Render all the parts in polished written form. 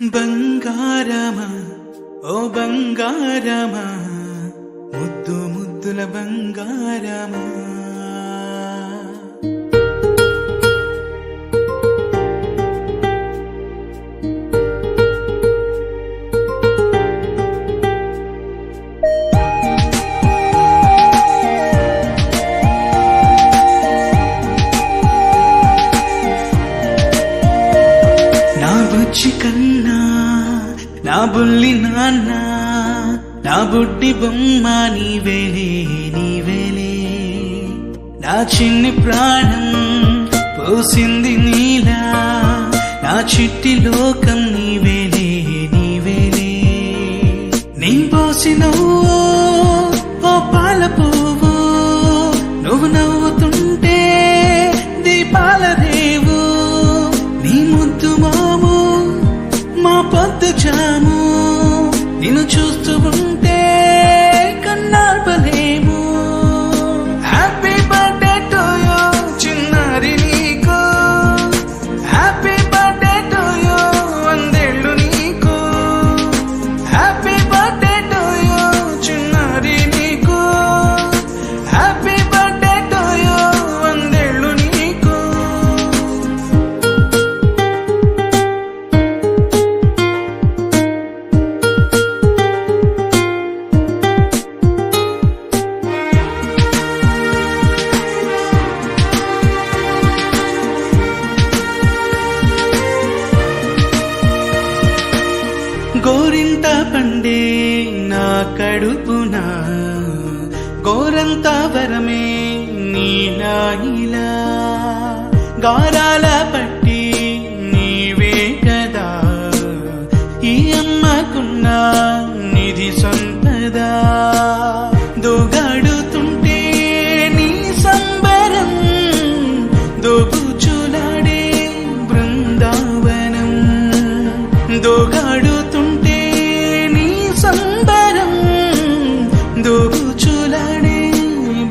బంగారమా ఓ బంగారమా ముద్దు ముద్దుల బంగారమా నా బుజ్జి కన్నా నా బుల్లి నాన్న నా బుడ్డి బొమ్మ నీవేలే నీవేలే నా చిన్ని ప్రాణం పోసింది నీలా నా చిట్టి లోకం నీవేలే నీవేలే నీ పోసినవు ఓ పాల పువ్వు నువ్వు నవ్వుతుంటే దీపాల రేవు నీ ముద్దు మాము మా పొద్దు జాము నిన్ను చూస్తూ ఉంటే కన్నార్పలేము. హ్యాపీ బర్త్డే టు యూ చిన్నారి నీకు, హ్యాపీ బర్త్డే టు యూ వందేళ్ళు నీకు, హ్యాపీ బర్త్డే టు యూ చిన్నారి నీకు, హ్యాపీ బర్త్డే టు యూ వందేళ్ళు నీకు. గోరింట పండే నా కడుపున గోరంత వరమే నీలా ఇలా గారాల పట్టి నీవే కదా ఈ అమ్మకున్న నిధి సంపద దోగాడుతుంటే నీ సంబరం దోబుచులాడే బృందావనం దోగాడుతుంటే నీ సంబరం దోబుచులాడే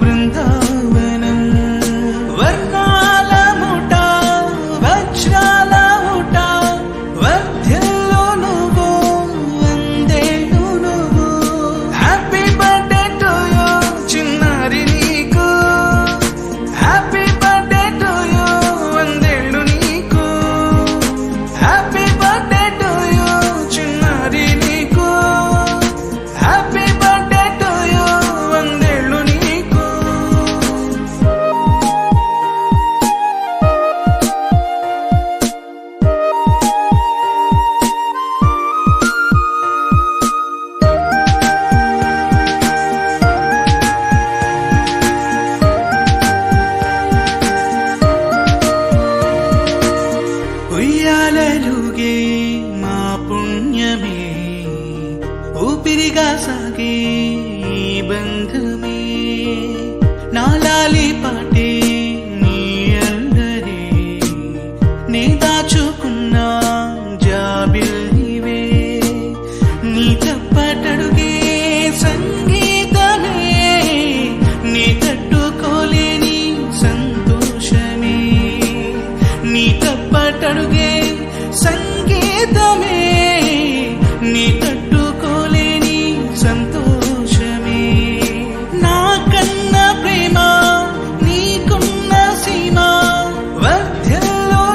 బృందావనం వర్ణాల ముఠ వజ్రాల ముఠ వర్ధ్యలో నువ్వు వందేళ్ళు నువ్వు. హ్యాపీ బర్త్డే టు యూ చిన్నారి నీకు, హ్యాపీ బర్త్డే టు యూ వందేళ్ళు నీకు, హ్యాపీ బర్త్డే టు యూ చిన్నారి నీకు, హ్యాపీ బర్త్డే టు యూ వందేళ్ళు నీకు. ఉయ్యాలలుగే మా పుణ్యమే ఊపిరిగా సాగే ఈ బంధమే నాలాలి పాటే నీ అల్లరే నే దాచుకున్న జాబిల్లివే నీ తప్పటడుగే సంగీతమే నీ తట్టుకోలేని సంతోషమే నీ తప్పటడుగే సంగీతమే